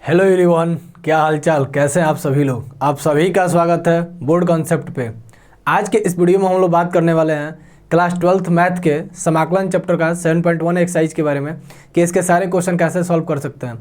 Hello everyone, क्या हालचाल, कैसे हैं आप सभी लोग। आप सभी का स्वागत है बोर्ड कॉन्सेप्ट पे। आज के इस वीडियो में हम लोग बात करने वाले हैं क्लास 12th मैथ के समाकलन चैप्टर का 7.1 एक्सरसाइज के बारे में कि इसके सारे क्वेश्चन कैसे सॉल्व कर सकते हैं।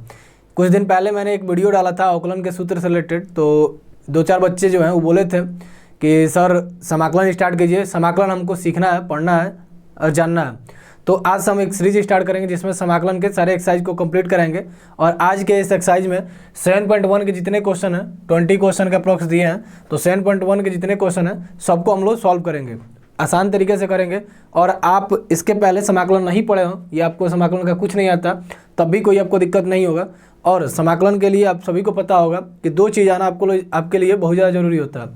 कुछ दिन पहले मैंने एक वीडियो डाला था अवकलन के सूत्र से रिलेटेड, तो 2-4 बच्चे जो हैं वो बोले थे कि सर समाकलन स्टार्ट कीजिए, समाकलन हमको सीखना है, पढ़ना है और जानना है। तो आज हम एक सीरीज स्टार्ट करेंगे जिसमें समाकलन के सारे एक्सरसाइज को कंप्लीट करेंगे। और आज के इस एक्सरसाइज में 7.1 के जितने क्वेश्चन हैं, 20 क्वेश्चन का अप्रॉक्स दिए हैं, तो 7.1 के जितने क्वेश्चन हैं सबको हम लोग सॉल्व करेंगे, आसान तरीके से करेंगे। और आप इसके पहले समाकलन नहीं पढ़े हो या आपको समाकलन का कुछ नहीं आता, तब भी कोई आपको दिक्कत नहीं होगा। और समाकलन के लिए आप सभी को पता होगा कि 2 चीज़ आना आपके लिए बहुत ज़्यादा ज़रूरी होता है।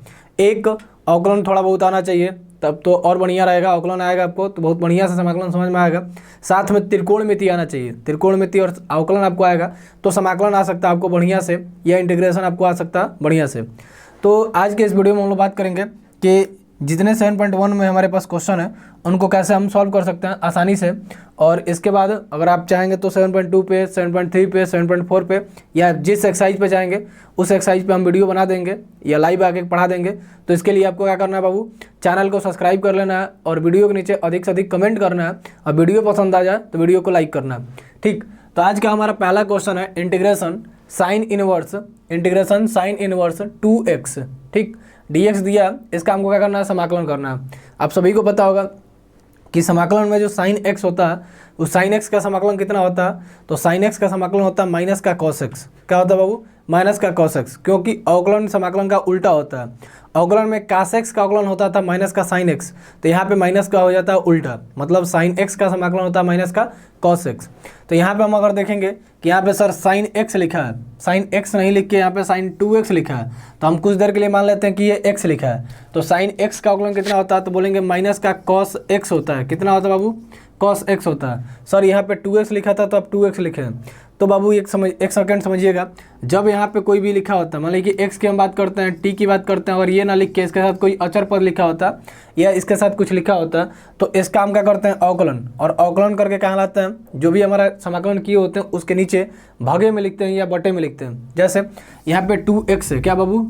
एक, अवकलन थोड़ा बहुत आना चाहिए, तब तो और बढ़िया रहेगा। अवकलन आएगा आपको तो बहुत बढ़िया से समाकलन समझ में आएगा। साथ में त्रिकोणमिति आना चाहिए, त्रिकोणमिति और अवकलन आपको आएगा तो समाकलन आ सकता है आपको बढ़िया से, या इंटीग्रेशन आपको आ सकता है बढ़िया से। तो आज के इस वीडियो में हम लोग बात करेंगे कि जितने 7.1 में हमारे पास क्वेश्चन है उनको कैसे हम सॉल्व कर सकते हैं आसानी से। और इसके बाद अगर आप चाहेंगे तो 7.2 पे, 7.3 पे, 7.4 पे, या जिस एक्सरसाइज पे चाहेंगे उस एक्सरसाइज पे हम वीडियो बना देंगे या लाइव आके पढ़ा देंगे। तो इसके लिए आपको क्या करना है बाबू, चैनल को सब्सक्राइब कर लेना है और वीडियो के नीचे अधिक से अधिक कमेंट करना है। और वीडियो पसंद आ जाए तो वीडियो को लाइक करना है, ठीक। तो आज का हमारा पहला क्वेश्चन है इंटीग्रेशन साइन इनवर्स 2x, ठीक। dx दिया, इसका हमको क्या करना है, समाकलन करना है। आप सभी को पता होगा कि समाकलन में जो साइन x होता है उस साइन x का समाकलन कितना होता है, तो साइन x का समाकलन होता है माइनस का कॉस x। क्या होता है बाबू, माइनस का कॉस x, क्योंकि अवकलन समाकलन का उल्टा होता है। अवकलन में कास x का अवकलन होता था माइनस का साइन x, तो यहाँ पे माइनस का हो जाता है उल्टा, मतलब साइन x का समाकलन होता है माइनस का कॉस x। तो यहाँ पे हम अगर देखेंगे कि यहाँ पे सर साइन x लिखा है, साइन x नहीं लिख के यहाँ पे साइन 2x लिखा है, तो हम कुछ देर के लिए मान लेते हैं कि ये x लिखा है। तो साइन x का अवकलन कितना होता है, तो बोलेंगे माइनस का कॉस x होता है। कितना होता है बाबू, कॉस x होता है। सर यहाँ पे 2x लिखा था तो अब 2x लिखे हैं। तो बाबू एक सेकंड समझिएगा, जब यहाँ पे कोई भी लिखा होता है, मान लीजिए कि x की हम बात करते हैं, t की बात करते हैं, और ये ना लिख के इसके साथ कोई अचर पद लिखा होता या इसके साथ कुछ लिखा होता, तो इसका हम क्या करते हैं, अवकलन। और अवकलन करके कहाँ लाते हैं, जो भी हमारा समाकलन किए होते हैं उसके नीचे भागे में लिखते हैं या बटे में लिखते हैं। जैसे यहाँ पे 2x है, क्या बाबू,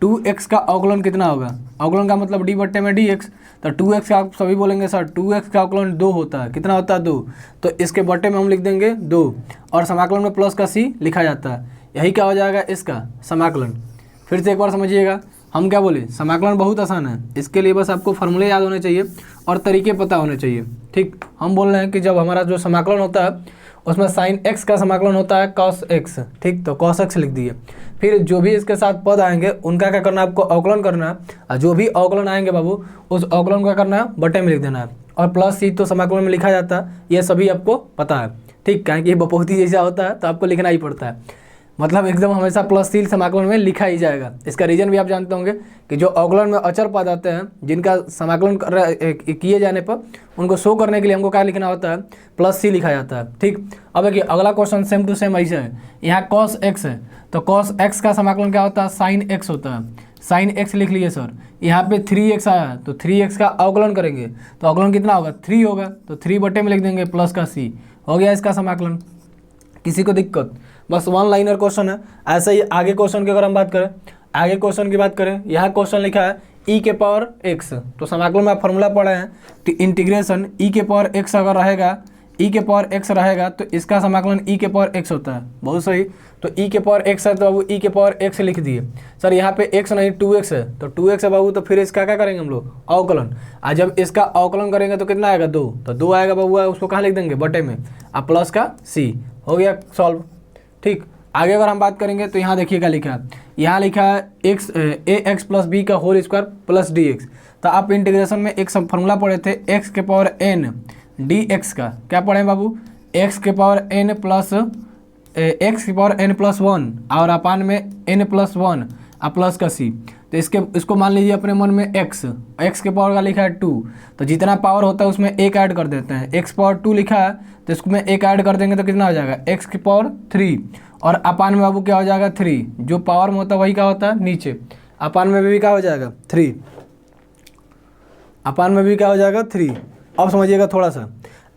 2x का अवकलन कितना होगा, अवकलन का मतलब d बट्टे में dx। तो 2x का आप सभी बोलेंगे सर 2x का अवकलन 2 होता है। कितना होता है, 2। तो इसके बट्टे में हम लिख देंगे 2, और समाकलन में प्लस का c लिखा जाता है। यही क्या हो जाएगा, इसका समाकलन। फिर से एक बार समझिएगा, हम क्या बोले, समाकलन बहुत आसान है। इसके लिए बस आपको फॉर्मूले याद होने चाहिए और तरीके पता होने चाहिए, ठीक। हम बोल रहे हैं कि जब हमारा जो समाकलन होता है उसमें साइन x का समाकलन होता है cos x, ठीक। तो cos x लिख दिए। फिर जो भी इसके साथ पद आएंगे उनका क्या करना है, आपको अवकलन करना है। और जो भी अवकलन आएंगे बाबू उस अवकलन को क्या करना है, बटे में लिख देना है। और प्लस c तो समाकलन में लिखा जाता है, ये सभी आपको पता है, ठीक। क्या कि ये बहुपदी जैसा होता है तो आपको लिखना ही पड़ता है, मतलब एकदम हमेशा प्लस c समाकलन में लिखा ही जाएगा। इसका रीजन भी आप जानते होंगे कि जो अवकलन में अचर पद आते हैं जिनका समाकलन किए जाने पर उनको शो करने के लिए हमको क्या लिखना होता है, प्लस c लिखा जाता है, ठीक। अब देखिए अगला क्वेश्चन सेम टू सेम ऐसे है। यहाँ cos x है तो cos x का समाकलन क्या होता है, साइन x होता है। साइन x लिख लिए सर। यहाँ पे 3x आया है तो 3x का अवकलन करेंगे तो अवकलन कितना होगा, 3 होगा, तो 3 बटे में लिख देंगे प्लस का c, हो गया इसका समाकलन। किसी को दिक्कत, बस 1 लाइनर क्वेश्चन है। ऐसे ही आगे क्वेश्चन की अगर हम बात करें, आगे क्वेश्चन की बात करें, यहाँ क्वेश्चन लिखा है e के पावर x, तो समाकलन में आप फॉर्मूला पढ़े हैं कि इंटीग्रेशन e के पावर x अगर रहेगा, e के पावर x रहेगा तो इसका समाकलन e के पावर x होता है। बहुत सही। तो e के पावर x है तो बाबू e के पावर x लिख दिए। सर यहाँ पे x नहीं 2x है, तो 2x है बाबू, तो फिर इसका क्या करेंगे हम लोग, अवकलन। आज जब इसका अवकलन करेंगे तो कितना आएगा, 2, तो 2 आएगा बाबू, उसको कहाँ लिख देंगे, बटे में, अब प्लस का c, हो गया सॉल्व, ठीक। आगे अगर हम बात करेंगे तो यहाँ देखिए क्या लिखा है, यहाँ लिखा है ax प्लस बी का होल स्क्वायर प्लस dx। तो आप इंटीग्रेशन में एक सब फॉर्मूला पढ़े थे x के पावर n dx का, क्या पढ़े बाबू, x के पावर n प्लस x के पावर n प्लस 1 और अपान में n प्लस 1 और प्लस का c। तो इसको मान लीजिए अपने मन में x के पावर का लिखा है 2, तो जितना पावर होता है उसमें 1 ऐड कर देते हैं। x पावर 2 लिखा है तो इसमें 1 ऐड कर देंगे तो कितना हो जाएगा, x की पावर 3, और अपान में बाबू क्या हो जाएगा, 3। जो पावर में होता है वही क्या होता है, नीचे। अपान में भी क्या हो जाएगा, 3, अपान में भी क्या हो जाएगा, 3। अब समझिएगा थोड़ा सा,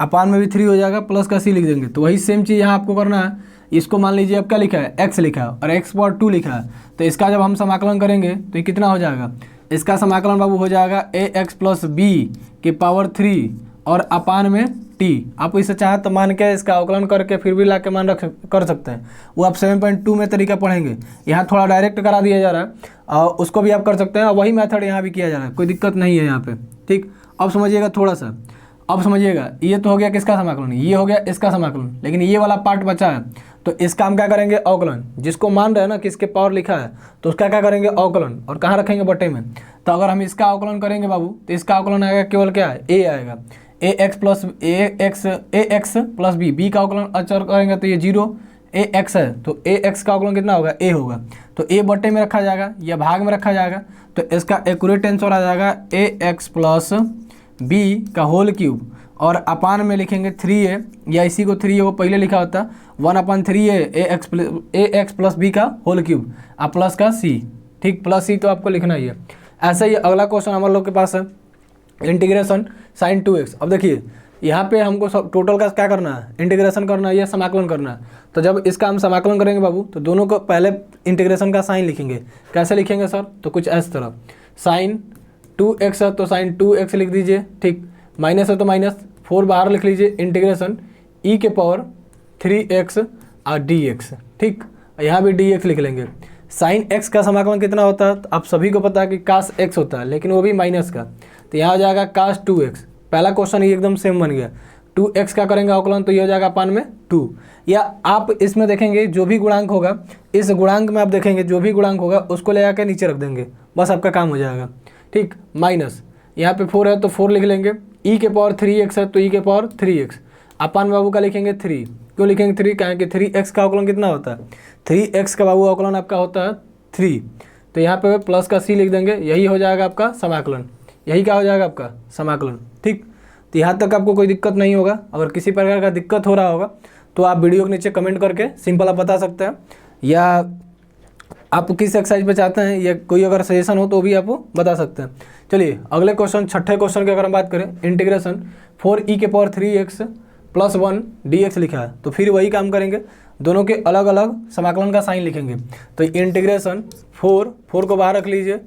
अपान में भी 3 हो जाएगा, प्लस का c लिख देंगे। तो वही सेम चीज़ यहाँ आपको करना है, इसको मान लीजिए अब क्या लिखा है, x लिखा है और x पावर 2 लिखा है, तो इसका जब हम समाकलन करेंगे तो ये कितना हो जाएगा, इसका समाकलन बाबू हो जाएगा ax प्लस बी के पावर 3 और अपान में t। आप इसे चाहे तो मान के इसका अवकलन करके फिर भी ला के मान रख कर सकते हैं, वो आप 7.2 में तरीका पढ़ेंगे। यहाँ थोड़ा डायरेक्ट करा दिया जा रहा है और उसको भी आप कर सकते हैं और वही मेथड यहाँ भी किया जा रहा है, कोई दिक्कत नहीं है यहाँ पे। ठीक, अब समझिएगा थोड़ा सा, अब समझिएगा, ये तो हो गया किसका समाकलन, ये हो गया इसका समाकलन, लेकिन ये वाला पार्ट बचा है, तो इसका हम क्या करेंगे, अवकलन। जिसको मान रहे हैं ना कि इसके पावर लिखा है तो उसका क्या करेंगे, अवकलन, और कहाँ रखेंगे, बटे में। तो अगर हम इसका अवकलन करेंगे बाबू तो इसका अवकलन आएगा केवल क्या है, ए आएगा, ए एक्स प्लस बी का अवकलन अचर करेंगे तो ये 0, ए एक्स है तो ए एक्स का अवकलन कितना होगा, ए होगा, तो ए बटे में रखा जाएगा या भाग में रखा जाएगा, तो इसका एक्यूरेट आंसर आ जाएगा ए एक्स प्लस बी का होल क्यूब, और अपान में लिखेंगे 3a, या इसी को 3a वो पहले लिखा होता 1/3a ए एक्स प्लस बी का होल क्यूब और प्लस का c। ठीक, प्लस c तो आपको लिखना ही है। ऐसे ही अगला क्वेश्चन हमारे लोग के पास है, इंटीग्रेशन साइन 2x। अब देखिए यहाँ पे हमको सब टोटल का क्या करना है, इंटीग्रेशन करना है या समाकलन करना है। तो जब इसका हम समाकलन करेंगे बाबू तो दोनों को पहले इंटीग्रेशन का साइन लिखेंगे। कैसे लिखेंगे सर, तो कुछ इस तरह, साइन 2x है तो साइन 2x लिख दीजिए, ठीक, माइनस है तो माइनस 4 बाहर लिख लीजिए, इंटीग्रेशन e के पावर 3x और dx। ठीक, यहाँ भी dx लिख लेंगे। साइन x का समाकलन कितना होता है, तो आप सभी को पता है कि कास x होता है, लेकिन वो भी माइनस का, तो यहाँ हो जाएगा कास 2x। पहला क्वेश्चन ही एकदम सेम बन गया, 2x का करेंगे अवकलन तो ये हो जाएगा अपान में 2, या आप इसमें देखेंगे जो भी गुणांक होगा, इस गुणांक में आप देखेंगे जो भी गुणांक होगा उसको ले आकर नीचे रख देंगे, बस आपका काम हो जाएगा। ठीक, माइनस यहाँ पे 4 है तो 4 लिख लेंगे, e के पावर 3x है तो e के पावर 3x, अपान बाबू का लिखेंगे 3। क्यों लिखेंगे 3, कहें कि 3x का अवकलन कितना होता है, 3x का बाबू अवकलन आपका होता है 3, तो यहाँ पे प्लस का c लिख देंगे, यही हो जाएगा आपका समाकलन, यही क्या हो जाएगा आपका समाकलन। ठीक, तो यहाँ तक आपको कोई दिक्कत नहीं होगा। अगर किसी प्रकार का दिक्कत हो रहा होगा तो आप वीडियो के नीचे कमेंट करके सिंपल आप बता सकते हैं, या आप किस एक्सरसाइज पे चाहते हैं या कोई अगर सजेशन हो तो भी आप बता सकते हैं। चलिए अगले क्वेश्चन, छठे क्वेश्चन की अगर हम बात करें, इंटीग्रेशन 4e के पावर 3x प्लस 1 dx लिखा है, तो फिर वही काम करेंगे, दोनों के अलग अलग समाकलन का साइन लिखेंगे। तो इंटीग्रेशन 4 को बाहर रख लीजिए,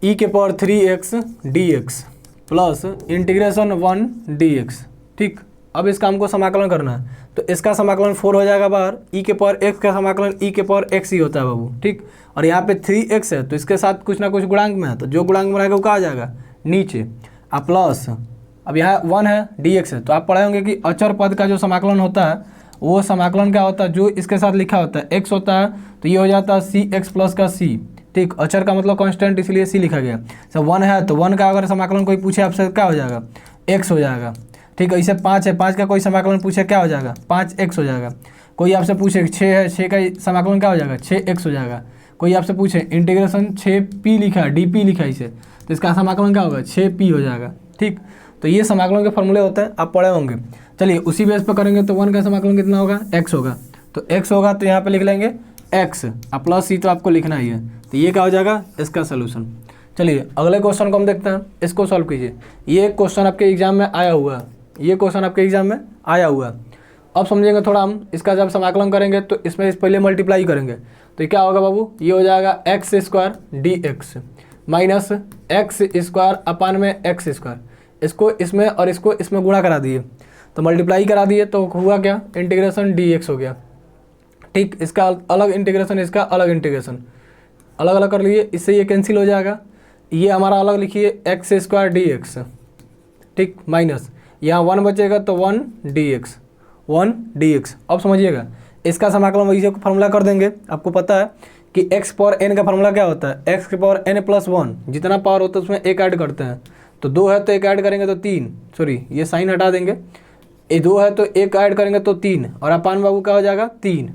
e के power 3x dx plus integration 1 dx। ठीक, अब इस काम को समाकलन करना है, तो इसका समाकलन 4 हो जाएगा बाहर, e के पावर x का समाकलन e के पावर x ही होता है बाबू। ठीक, और यहाँ पे 3x है तो इसके साथ कुछ ना कुछ गुणांक में है, तो जो गुणांक में रहेगा वो कहाँ आ जाएगा, नीचे, और प्लस अब यहाँ 1 है dx है, तो आप पढ़े होंगे कि अचर पद का जो समाकलन होता है वो समाकलन क्या होता है, जो इसके साथ लिखा होता है x होता है, तो ये हो जाता है cx प्लस का c। ठीक, अचर का मतलब कांस्टेंट, इसलिए c लिखा गया। सब 1 है तो 1 का अगर समाकलन कोई पूछे आपसे क्या हो जाएगा, x हो जाएगा। ठीक है, इसे 5 है, 5 का कोई समाकलन पूछे क्या हो जाएगा, 5x हो जाएगा। कोई आपसे पूछे 6 है, 6 का समाकलन क्या हो जाएगा, 6x हो जाएगा। कोई आपसे पूछे इंटीग्रेशन 6p लिखा है, dp लिखा है इसे, तो इसका समाकलन क्या होगा, 6p हो जाएगा। ठीक, तो ये समाकलन के फॉर्मूले होते हैं, आप पढ़े होंगे। चलिए उसी बेस पर करेंगे, तो 1 का समाकलन कितना होगा, x होगा, तो x होगा तो यहाँ पे लिख लेंगे x, और प्लस c तो आपको लिखना ही है, तो ये क्या हो जाएगा, इसका सोल्यूशन। चलिए अगले क्वेश्चन को हम देखते हैं, इसको सॉल्व कीजिए। ये क्वेश्चन आपके एग्जाम में आया हुआ है, ये क्वेश्चन आपके एग्जाम में आया हुआ है। अब समझेंगे थोड़ा हम, इसका जब समाकलन करेंगे तो इसमें इस पहले मल्टीप्लाई करेंगे, तो क्या होगा बाबू, ये हो जाएगा x square dx minus x square upon में एक्स स्क्वायर, इसको इसमें और इसको इसमें गुणा करा दिए, तो मल्टीप्लाई करा दिए तो हुआ क्या, इंटीग्रेशन dx हो गया। ठीक, इसका अलग इंटीग्रेशन, इसका अलग इंटीग्रेशन, अलग अलग कर लिए, इससे ये कैंसिल हो जाएगा। ये हमारा अलग लिखिए एक्स स्क्वायर dx, ठीक, माइनस यहाँ 1 बचेगा तो 1 dx। अब समझिएगा इसका समाकलन वही से फार्मूला कर देंगे। आपको पता है कि x पावर n का फार्मूला क्या होता है, x के पावर n प्लस 1, जितना पावर होता है उसमें एक ऐड करते हैं, तो 2 है तो एक ऐड करेंगे तो 3, सॉरी ये साइन हटा देंगे, ये 2 है तो एक ऐड करेंगे तो 3, और अपान बाबू क्या हो जाएगा 3,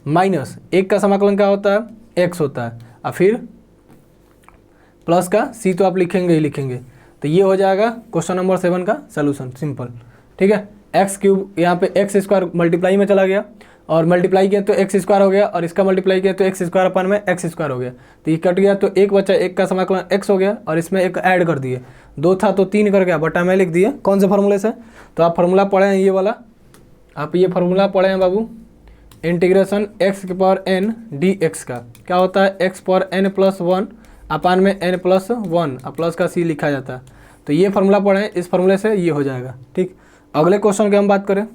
माइनस 1 का समाकलन क्या होता है, x होता है, और फिर प्लस का c तो आप लिखेंगे ही लिखेंगे। तो ये हो जाएगा क्वेश्चन नंबर 7 का सलूशन, सिंपल। ठीक है, एक्स क्यूब यहाँ पे एक्स स्क्वायर मल्टीप्लाई में चला गया, और मल्टीप्लाई किया तो एक्स स्क्वायर हो गया, और इसका मल्टीप्लाई किया तो एक्स स्क्वायर अपन में एक्स स्क्वायर हो गया, तो ये कट गया तो एक बचा, एक का समाकलन एक्स हो गया, और इसमें एक ऐड कर दिए, 2 था तो 3 कर गया, बटा में लिख दिए। कौन से फार्मूले से, तो आप फार्मूला पढ़े हैं ये वाला, आप ये फार्मूला पढ़े हैं बाबू, इंटीग्रेशन एक्स की पावर एन डी एक्स का क्या होता है, x power n plus one upon में एन प्लस वन और प्लस का सी लिखा जाता है। तो ये फार्मूला पढ़ें, इस फार्मूले से ये हो जाएगा। ठीक, अगले क्वेश्चन की हम बात करें,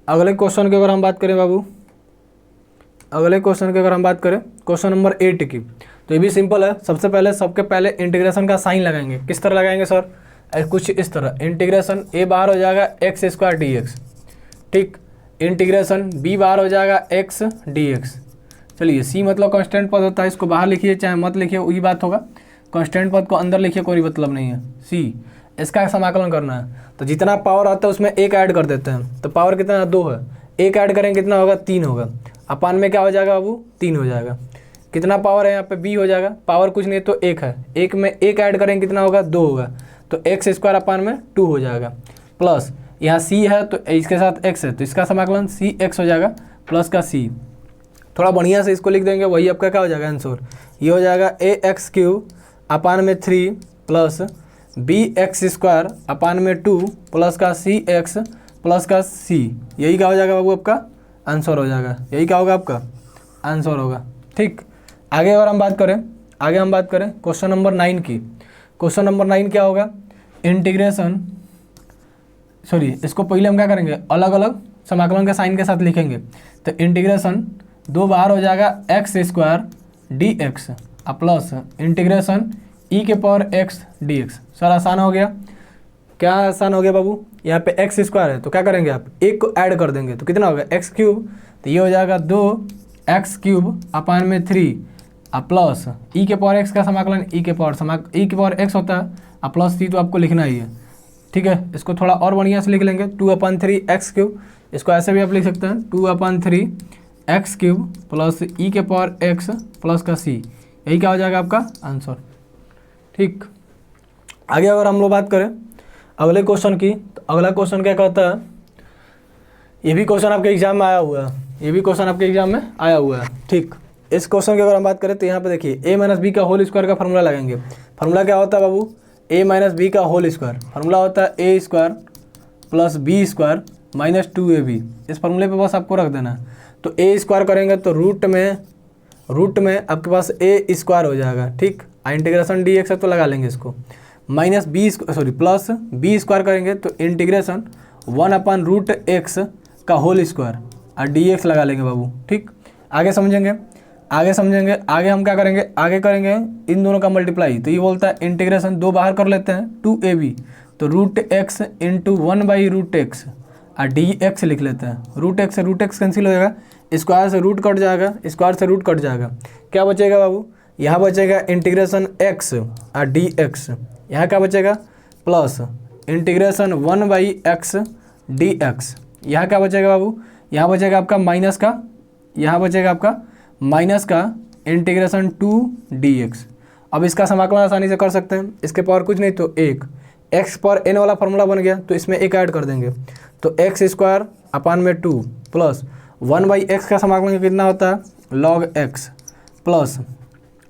अगले क्वेश्चन की अगर हम बात करें बाबू, अगले क्वेश्चन की अगर हम बात करें क्वेश्चन नंबर 8 की, तो ये भी सिंपल है। सबसे पहले सबके पहले इंटीग्रेशन का साइन लगाएंगे। किस तरह लगाएंगे सर, कुछ इस तरह, इंटीग्रेशन ए बाहर हो जाएगा एक्स स्क्वायर डी एक्स, ठीक, इंटीग्रेशन बी बाहर हो जाएगा एक्स डी एक्स। चलिए सी मतलब कांस्टेंट पद होता है, इसको बाहर लिखिए चाहे मत लिखिए वही बात होगा, कांस्टेंट पद को अंदर लिखिए कोई मतलब नहीं है। सी, इसका समाकलन करना है, तो जितना पावर आता है उसमें एक ऐड कर देते हैं, तो पावर कितना 2 है, एक ऐड करेंगे कितना होगा 3 होगा, अपान में क्या हो जाएगा बाबू 3 हो जाएगा। कितना पावर है यहाँ पे b हो जाएगा, पावर कुछ नहीं तो 1 है, एक में एक ऐड करेंगे कितना होगा 2 होगा, तो एक्स स्क्वायर अपान में 2 हो जाएगा, प्लस यहाँ c है तो इसके साथ x है तो इसका समाकलन सी एक्स हो जाएगा प्लस का c। थोड़ा बढ़िया से इसको लिख देंगे, वही आपका क्या हो जाएगा आंसर, ये हो जाएगा ए एक्स क्यूब अपान में 3 plus b x square upon में 2 प्लस का सी एक्स प्लस का c। यही क्या हो जाएगा बाबू आपका आंसर हो जाएगा, यही क्या होगा आपका आंसर होगा। ठीक, आगे अगर हम बात करें, आगे हम बात करें क्वेश्चन नंबर 9 की। क्वेश्चन नंबर 9 क्या होगा, इंटीग्रेशन, सॉरी इसको पहले हम क्या करेंगे अलग अलग समाकलन के साइन के साथ लिखेंगे। तो इंटीग्रेशन 2 बाहर हो जाएगा x square d x plus integration e के power x d x. Sir आसान हो गया, क्या आसान हो गया बाबू, यहाँ पे एक्स स्क्वायर है तो क्या करेंगे आप एक को ऐड कर देंगे तो कितना होगा एक्स क्यूब, तो ये हो जाएगा 2 एक्स क्यूब अपान में 3 प्लस ई के पावर एक्स का समाकलन ई के पावर एक्स होता है प्लस सी तो आपको लिखना ही है। ठीक है, इसको थोड़ा और बढ़िया से लिख लेंगे 2/3 एक्स क्यूब, इसको ऐसे भी आप लिख सकते हैं 2/3 एक्स क्यूब प्लस ई के पावर एक्स प्लस का सी, यही क्या हो जाएगा आपका आंसर। ठीक, आगे अगर हम लोग बात करें अगले क्वेश्चन की, तो अगला क्वेश्चन क्या कहता है, ये भी क्वेश्चन आपके एग्जाम में आया हुआ है, ये भी क्वेश्चन आपके एग्जाम में आया हुआ है। ठीक, इस क्वेश्चन की अगर हम बात करें तो यहाँ पे देखिए a माइनस बी का होल स्क्वायर का फार्मूला लगाएंगे। फार्मूला क्या होता है बाबू, a माइनस बी का होल स्क्वायर, फार्मूला होता है a square plus b square minus 2ab। इस फार्मूले पे बस आपको रख देना है। तो a स्क्वायर करेंगे तो रूट में आपके पास a स्क्वायर हो जाएगा। ठीक, इंटीग्रेशन dx है तो लगा लेंगे इसको, minus b sorry plus b square करेंगे तो इंटीग्रेशन 1/√x का होल स्क्वायर और dx लगा लेंगे बाबू। ठीक, आगे समझेंगे, आगे हम क्या करेंगे, आगे करेंगे इन दोनों का मल्टीप्लाई। तो ये बोलता है इंटीग्रेशन 2 बाहर कर लेते हैं 2ab, तो √x इंटू 1/√x और dx लिख लेते हैं। रूट एक्स कैंसिल हो जाएगा, स्क्वायर से रूट कट जाएगा, स्क्वायर से रूट कट जाएगा, क्या बचेगा बाबू, यहाँ बचेगा इंटीग्रेशन x और dx, यहाँ क्या बचेगा प्लस इंटीग्रेशन 1/x dx, यहाँ क्या बचेगा बाबू, यहाँ बचेगा आपका माइनस का, यहाँ बचेगा आपका माइनस का इंटीग्रेशन 2 dx। अब इसका समाकलन आसानी से कर सकते हैं, इसके पावर कुछ नहीं तो 1, x पर n वाला फार्मूला बन गया तो इसमें एक ऐड कर देंगे तो एक्स स्क्वायर अपान में 2 प्लस 1/x का समाकलन कितना होता है log x प्लस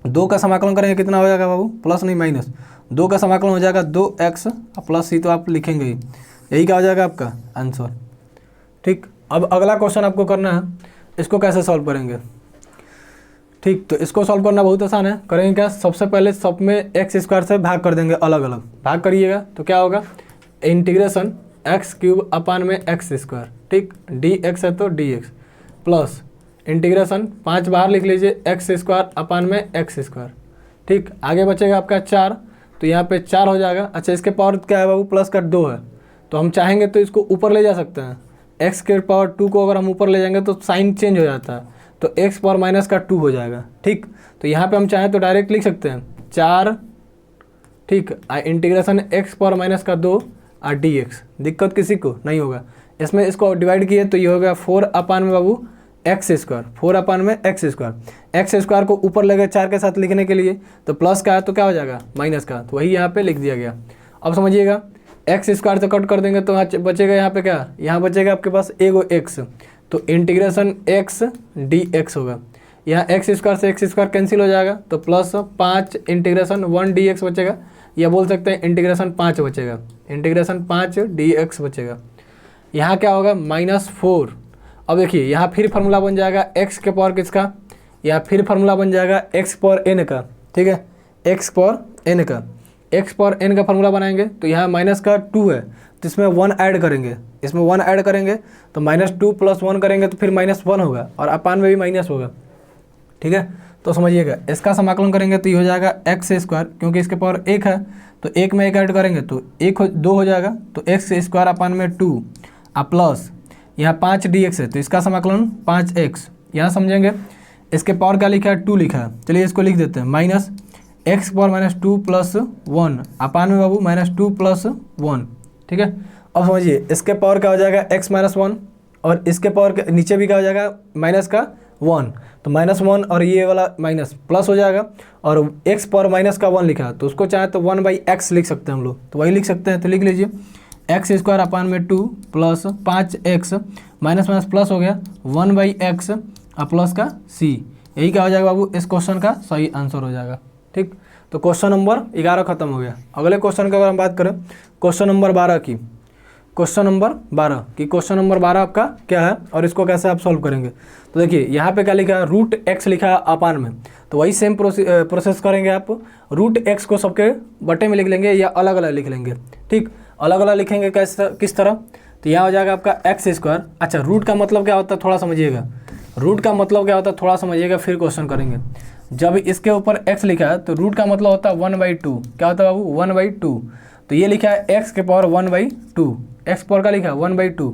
2 का समाकलन करेंगे कितना हो जाएगा बाबू, प्लस नहीं माइनस 2 का समाकलन हो जाएगा 2x प्लस सी तो आप लिखेंगे ही, यही क्या हो जाएगा आपका आंसर। ठीक, अब अगला क्वेश्चन आपको करना है, इसको कैसे सॉल्व करेंगे। ठीक, तो इसको सॉल्व करना बहुत आसान है, करेंगे क्या, सबसे पहले सब में एक्स स्क्वायर से भाग कर देंगे, अलग अलग भाग करिएगा तो क्या होगा इंटीग्रेशन एक्स क्यूब अपान में एक्स स्क्वायर, ठीक, dx है तो dx प्लस इंटीग्रेशन 5 बाहर लिख लीजिए एक्स स्क्वायर अपान में एक्स स्क्वायर। ठीक, आगे बचेगा आपका 4, तो यहाँ पे 4 हो जाएगा। अच्छा, इसके पावर क्या है बाबू, प्लस का 2 है, तो हम चाहेंगे तो इसको ऊपर ले जा सकते हैं, x के पावर 2 को अगर हम ऊपर ले जाएंगे तो साइन चेंज हो जाता है, तो x पावर माइनस का 2 हो जाएगा। ठीक, तो यहाँ पे हम चाहें तो डायरेक्ट लिख सकते हैं 4, ठीक, इंटीग्रेशन x पावर माइनस का 2 और dx, दिक्कत किसी को नहीं होगा। इसमें इसको डिवाइड किए तो ये हो गया 4 अपान में बाबू एक्स स्क्वायर, 4 अपान में एक्स स्क्वायर को ऊपर ले गए 4 के साथ लिखने के लिए, तो प्लस का है तो क्या हो जाएगा माइनस का, तो वही यहाँ पे लिख दिया गया। अब समझिएगा एक्स स्क्वायर से कट कर देंगे तो बचेगा यहाँ पे क्या, यहाँ बचेगा आपके पास एगो एक्स, तो इंटीग्रेशन एक्स dx होगा। यहाँ एक्स स्क्वायर से एक्स स्क्वायर कैंसिल हो जाएगा तो प्लस 5 इंटीग्रेशन 1 dx बचेगा, या बोल सकते हैं इंटीग्रेशन 5 बचेगा, इंटीग्रेशन 5 dx बचेगा। यहाँ क्या होगा -4 अब देखिए यहाँ फिर फार्मूला बन जाएगा एक्स के पावर किसका, या फिर फार्मूला बन जाएगा एक्स पावर एन का, ठीक है, एक्स पावर एन का, एक्स पावर एन का फार्मूला बनाएंगे तो यहाँ माइनस का 2 है तो इसमें 1 ऐड करेंगे, इसमें 1 ऐड करेंगे तो -2 + 1 करेंगे तो फिर -1 होगा और अपान में भी माइनस होगा, ठीक है। तो समझिएगा इसका समाकलन करेंगे तो ये हो जाएगा एक्स स्क्वायर, क्योंकि इसके पावर 1 है तो 1 में 1 ऐड करेंगे तो 2 हो जाएगा, तो एक्स स्क्वायर अपान में 2 प्लस यहाँ 5 dx है तो इसका समाकलन 5x, यहाँ समझेंगे इसके पावर क्या लिखा है 2 लिखा है, चलिए इसको लिख देते हैं माइनस एक्स पावर -2 + 1 अपान में बाबू -2 + 1, ठीक है। अब समझिए इसके पावर क्या हो जाएगा x - 1 और इसके पावर के नीचे भी क्या हो जाएगा माइनस का 1, तो -1 और ये वाला माइनस प्लस हो जाएगा और x पावर -1 लिखा है तो उसको चाहे तो 1/x लिख सकते हैं हम लोग, तो वही लिख सकते हैं, तो लिख लीजिए एक्स स्क्वायर अपान में 2 प्लस 5x माइनस प्लस हो गया 1/x प्लस का c, यही क्या हो जाएगा बाबू इस क्वेश्चन का सही आंसर हो जाएगा, ठीक। तो क्वेश्चन नंबर 11 खत्म हो गया। अगले क्वेश्चन की अगर हम बात करें क्वेश्चन नंबर 12 की, क्वेश्चन नंबर 12 आपका क्या है और इसको कैसे आप सॉल्व करेंगे, तो देखिए यहाँ पे क्या लिखा है √x लिखा है अपान में, तो वही सेम प्रोसेस करेंगे आप, √x को सबके बटे में लिख लेंगे या अलग अलग लिख लेंगे, ठीक, अलग अलग लिखेंगे किस तरह, तो यहाँ हो जाएगा आपका एक्स स्क्वायर। अच्छा रूट का मतलब क्या होता है थोड़ा समझिएगा, रूट का मतलब क्या होता है थोड़ा समझिएगा फिर क्वेश्चन करेंगे। जब इसके ऊपर x लिखा है तो रूट का मतलब होता है 1/2, क्या होता है बाबू 1/2, तो ये लिखा है x के पावर 1/2, x पावर का लिखा है 1/2,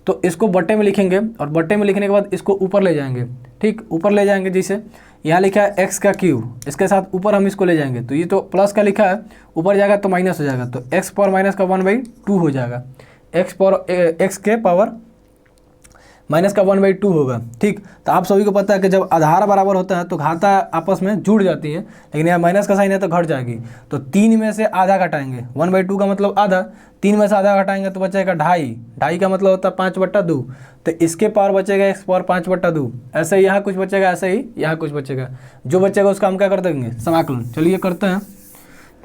तो इसको बट्टे में लिखेंगे और बट्टे में लिखने के बाद इसको ऊपर ले जाएंगे, ठीक, ऊपर ले जाएंगे, जैसे यहाँ लिखा है x का क्यूब, इसके साथ ऊपर हम इसको ले जाएंगे तो ये तो प्लस का लिखा है, ऊपर जाएगा तो माइनस हो जाएगा, तो x पावर माइनस का 1/2 हो जाएगा, x के पावर माइनस का 1/2 होगा, ठीक। तो आप सभी को पता है कि जब आधार बराबर होता है तो घाता आपस में जुड़ जाती है, लेकिन यहाँ माइनस का साइन है तो घट जाएगी, तो 3 में से आधा घटाएंगे, 1/2 का मतलब आधा, 3 में से आधा घटाएंगे तो बचेगा 2.5, 2.5 का मतलब होता है 5/2, तो इसके पावर बचेगा x पावर 5/2, ऐसे ही यहाँ कुछ बचेगा, ऐसे ही यहाँ कुछ बचेगा, जो बचेगा उसका हम क्या कर देंगे समाकलन। चलिए करते हैं,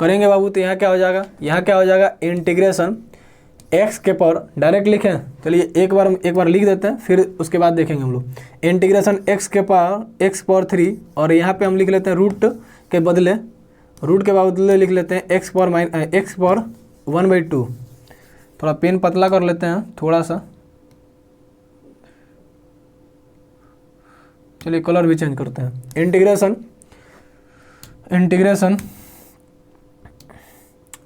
करेंगे बाबू, तो यहाँ क्या हो जाएगा, यहाँ क्या हो जाएगा इंटीग्रेशन x के पावर, डायरेक्ट लिखें, चलिए एक बार लिख देते हैं फिर उसके बाद देखेंगे हम लोग, इंटीग्रेशन x के पावर x पावर 3 और यहाँ पे हम लिख लेते हैं रूट के बदले लिख लेते हैं x पावर 1/2, थोड़ा पेन पतला कर लेते हैं थोड़ा सा, चलिए कलर भी चेंज करते हैं,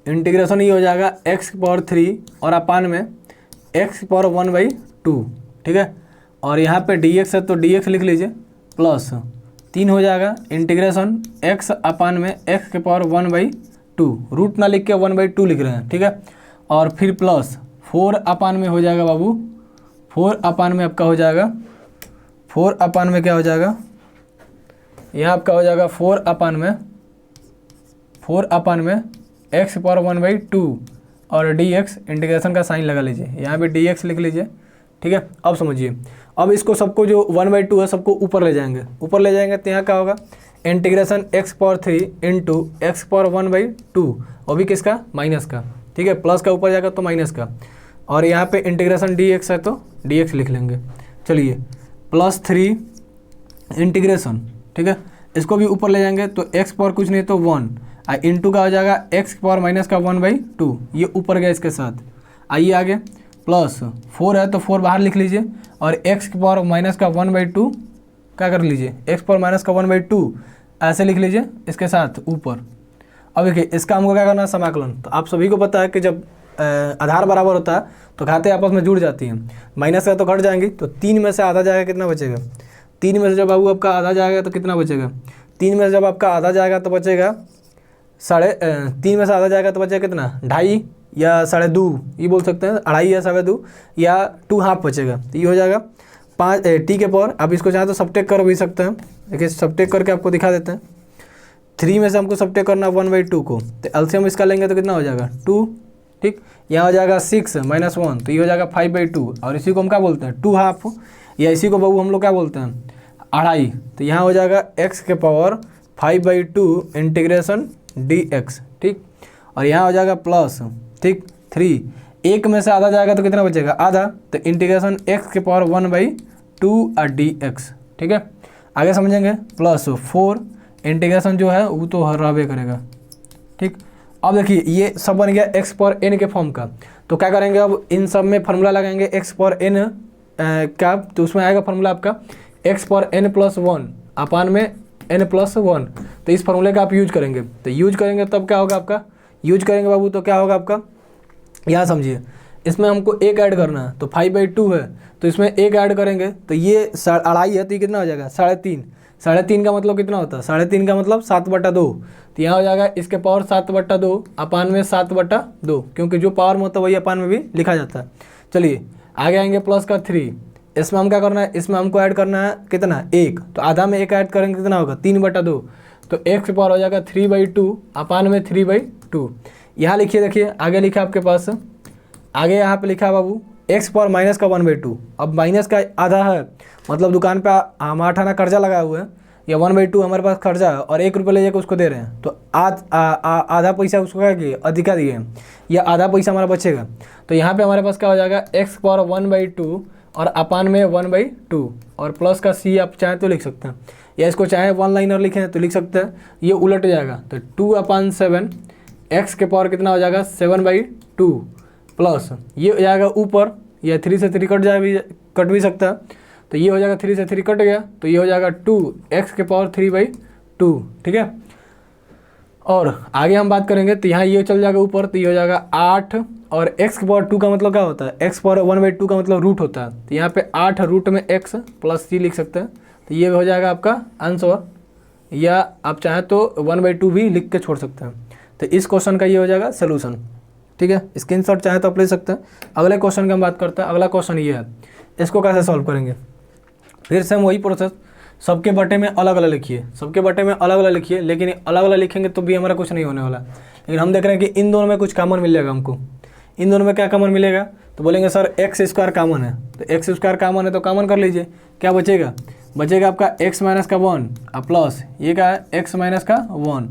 इंटीग्रेशन ये हो जाएगा x पावर 3 और अपान में x पावर 1/2, ठीक है, और यहाँ पे dx है तो dx लिख लीजिए प्लस 3 हो जाएगा इंटीग्रेशन x अपान में x के पावर 1/2, रूट ना लिख के 1/2 लिख रहे हैं, ठीक है, और फिर प्लस 4 अपान में हो जाएगा बाबू, 4 अपान में आपका हो जाएगा, 4 अपान में क्या हो जाएगा, यहाँ आपका हो जाएगा 4 अपान में x पावर 1/2 और dx, इंटीग्रेशन का साइन लगा लीजिए, यहाँ पे dx लिख लीजिए, ठीक है। अब समझिए, अब इसको सबको जो 1/2 है सबको ऊपर ले जाएंगे तो यहाँ क्या होगा integration x power 3 into x power 1/2, वो भी किसका माइनस का, ठीक है, प्लस का ऊपर जाएगा तो माइनस का, और यहाँ पे इंटीग्रेशन dx है तो dx लिख लेंगे, चलिए +3 इंटीग्रेशन, ठीक है, इसको भी ऊपर ले जाएंगे तो x पावर कुछ नहीं तो 1 इंटू का हो जाएगा x पावर माइनस का 1/2, ये ऊपर गया इसके साथ, आइए आगे प्लस 4 है तो 4 बाहर लिख लीजिए और x पावर माइनस का 1/2 क्या कर लीजिए, x पावर माइनस का 1/2 ऐसे लिख लीजिए इसके साथ ऊपर। अब देखिए इसका हमको क्या करना है समाकलन, तो आप सभी को पता है कि जब आधार बराबर होता है तो घाते आपस में जुड़ जाती हैं, माइनस का तो घट जाएंगी, तो 3 में से आधा जाएगा कितना बचेगा, 3 में से जब बाबू आपका आधा जाएगा तो कितना बचेगा, 3 में से जब आपका आधा जाएगा तो बचेगा 3 में से आधा जाएगा तो बचेगा कितना 2.5 या 2.5, ये बोल सकते हैं 2.5 या 2.5 या 2.5 बचेगा, तो ये हो जाएगा 5 t के पावर। आप इसको चाहे तो सबटेक कर भी सकते हैं, देखिए सबटेक करके आपको दिखा देते हैं, 3 में से हमको सबटेक करना 1/2 को, तो एलसीएम इसका लेंगे तो कितना हो जाएगा 2, ठीक, यहाँ हो जाएगा 6 - 1 तो ये हो जाएगा 5/2, और इसी को हम क्या बोलते हैं 2.5, या इसी को बाबू हम लोग क्या बोलते हैं 2.5, तो यहाँ हो जाएगा x के पावर 5/2 इंटीग्रेशन dx, ठीक, और यहाँ हो जाएगा प्लस, ठीक 3, 1 में से आधा जाएगा तो कितना बचेगा आधा, तो इंटीग्रेशन x के पावर 1/3 टू डी एक्स। ठीक है, आगे समझेंगे। प्लस 4 इंटीग्रेशन जो है वो तो रहबे करेगा। ठीक, अब देखिए ये सब बन गया एक्स पावर एन के फॉर्म का। तो क्या करेंगे, अब इन सब में फार्मूला लगाएंगे एक्स पावर एन का। तो उसमें आएगा फार्मूला आपका एक्स पावर एन प्लस 1 अपान में एन प्लस 1। तो इस फार्मूले का आप यूज करेंगे। तो यूज करेंगे तब क्या होगा आपका, यूज करेंगे बाबू तो क्या होगा आपका, यहाँ समझिए। इसमें हमको एक ऐड करना है तो 5/2 है, तो इसमें एक ऐड करेंगे तो ये 2.5 है, तो ये कितना हो जाएगा 3.5। 3.5 का मतलब कितना होता है, 3.5 का मतलब 7/2। तो यहाँ हो जाएगा इसके पावर 7/2 अपान में 7/2, क्योंकि जो पावर में होता है वही अपान में भी लिखा जाता है। चलिए आगे आएंगे प्लस का 3। इसमें हम क्या करना है, इसमें हमको ऐड करना है कितना 1, तो आधा में एक ऐड करेंगे कितना होगा 3/2। तो x पावर हो जाएगा 3/2 अपान में 3/2। यहाँ लिखिए, देखिए आगे लिखा आपके पास, आगे यहाँ पे लिखा है बाबू x पावर माइनस का 1/2। अब माइनस का आधा है, मतलब दुकान पे हम 8 आना कर्जा लगाए हुए हैं, या 1/2 हमारे पास कर्जा है और 1 रुपये ले जाकर उसको दे रहे हैं, तो आधा पैसा उसको क्या किए अधिका दिए हैं, या आधा पैसा हमारा बचेगा। तो यहाँ पे हमारे पास क्या हो जाएगा x पावर 1/2 और अपान में 1/2 और प्लस का c आप चाहें तो लिख सकते हैं, या इसको चाहे 1 लाइनर लिखें तो लिख सकते हैं। ये उलट जाएगा तो 2/7 x के पावर कितना हो जाएगा 7/2 प्लस ये हो जाएगा ऊपर, या 3 से 3 कट भी सकता है, तो ये हो जाएगा 3 से 3 कट गया, तो ये हो जाएगा 2x के पावर 3/2। ठीक है, और आगे हम बात करेंगे तो यहाँ ये चल जाएगा ऊपर, तो ये हो जाएगा 8 और x के पावर 2 का मतलब क्या होता है, x पावर 1/2 का मतलब रूट होता है, तो यहाँ पे 8 रूट में x प्लस c लिख सकते हैं। तो ये हो जाएगा आपका आंसर, या आप चाहें तो 1/2 भी लिख के छोड़ सकते हैं। तो इस क्वेश्चन का ये हो जाएगा सोल्यूशन। ठीक है, स्क्रीनशॉट चाहे तो आप ले सकते हैं। अगले क्वेश्चन की हम बात करते हैं। अगला क्वेश्चन ये है, इसको कैसे सॉल्व करेंगे। फिर से हम वही प्रोसेस, सबके बटे में अलग अलग लिखिए, सबके बटे में अलग अलग लिखिए, लेकिन अलग अलग लिखेंगे तो भी हमारा कुछ नहीं होने वाला। लेकिन हम देख रहे हैं कि इन दोनों में कुछ कॉमन मिल जाएगा हमको। इन दोनों में क्या कॉमन मिलेगा, तो बोलेंगे सर एक्स स्क्वायर कॉमन है, तो एक्स स्क्वायर कॉमन है तो कॉमन कर लीजिए। क्या बचेगा, बचेगा आपका x माइनस का 1 और प्लस ये क्या है x माइनस का 1,